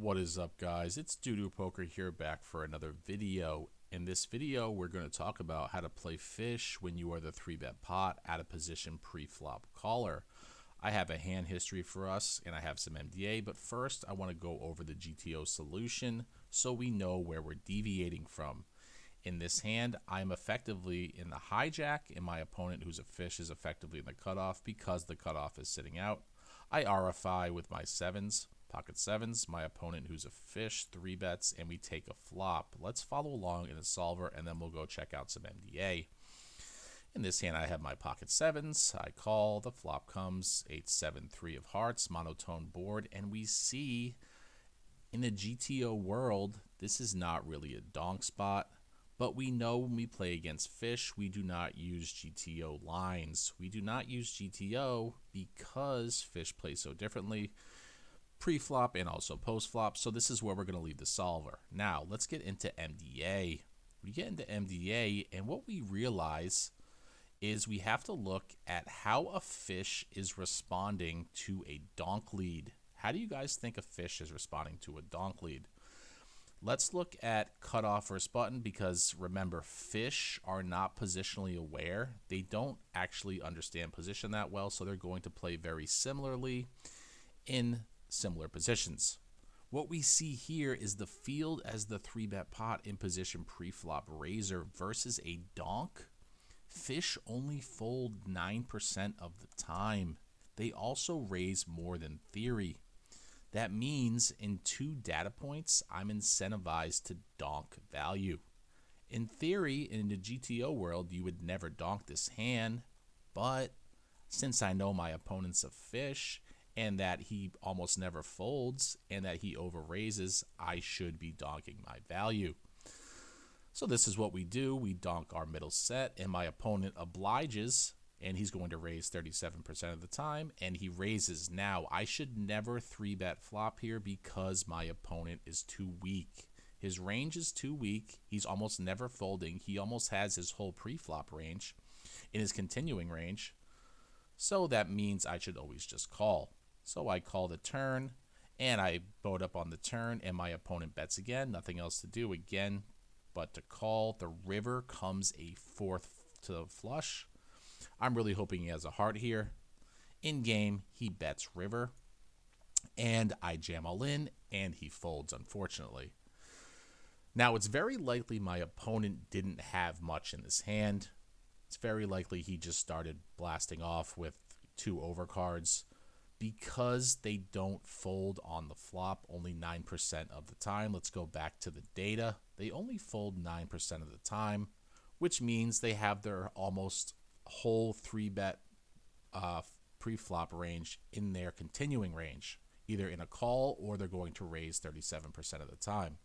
What is up, guys? It's Doodoo Poker here, back for another video. In this video, we're going to talk about how to play fish when you are the 3-bet pot at a position pre-flop caller. I have a hand history for us, and I have some MDA, but first I want to go over the GTO solution so we know where we're deviating from. In this hand, I'm effectively in the hijack, and my opponent, who's a fish, is effectively in the cutoff because the cutoff is sitting out. I RFI with my sevens. Pocket sevens, my opponent who's a fish, 3-bets, and we take a flop. Let's follow along in the solver, and then we'll go check out some MDA. In this hand, I have my pocket sevens. I call, the flop comes, 8-7, 3 of hearts, monotone board, and we see in the GTO world, this is not really a donk spot, but we know when we play against fish, we do not use GTO lines. We do not use GTO because fish play so differently, pre-flop and also post-flop, so this is where we're going to leave the solver. Now, let's get into MDA. We get into MDA, and what we realize is we have to look at how a fish is responding to a donk lead. How do you guys think a fish is responding to a donk lead? Let's look at cutoff versus button, because remember, fish are not positionally aware. They don't actually understand position that well, so they're going to play very similarly in similar positions. What we see here is the field as the 3-bet pot in position pre-flop raiser versus a donk. Fish only fold 9% of the time. They also raise more than theory. That means in 2 data points, I'm incentivized to donk value. In theory, in the GTO world, you would never donk this hand, but since I know my opponent's a fish, and that he almost never folds, and that he over raises, I should be donking my value. So this is what we do. We donk our middle set, and my opponent obliges, and he's going to raise 37% of the time, and he raises. Now, I should never 3-bet flop here because my opponent is too weak. His range is too weak. He's almost never folding. He almost has his whole pre-flop range in his continuing range. So that means I should always just call. So I call the turn, and I boat up on the turn, and my opponent bets again. Nothing else to do again but to call. The river comes a 4th to the flush. I'm really hoping he has a heart here. In game, he bets river, and I jam all in, and he folds, unfortunately. Now, it's very likely my opponent didn't have much in this hand. It's very likely he just started blasting off with 2 overcards. Because they don't fold on the flop only 9% of the time. Let's go back to the data. They only fold 9% of the time, which means they have their almost whole 3-bet pre-flop range in their continuing range, either in a call or they're going to raise 37% of the time.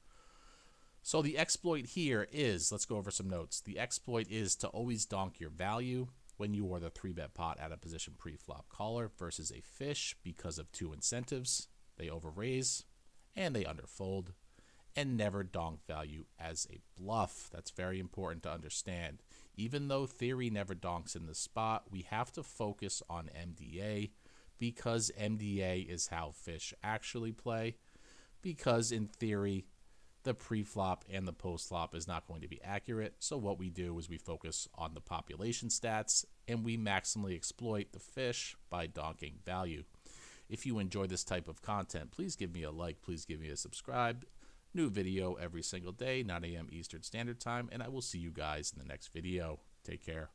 So the exploit here is, let's go over some notes. The exploit is to always donk your value when you are the 3-bet pot at a position pre-flop caller versus a fish because of 2 incentives. They overraise and they underfold, and never donk value as a bluff. That's very important to understand. Even though theory never donks in the spot, we have to focus on MDA because MDA is how fish actually play, because in theory, the pre-flop and the post-flop is not going to be accurate. So what we do is we focus on the population stats, and we maximally exploit the fish by donking value. If you enjoy this type of content, please give me a like, please give me a subscribe. New video every single day, 9 a.m. Eastern Standard Time, and I will see you guys in the next video. Take care.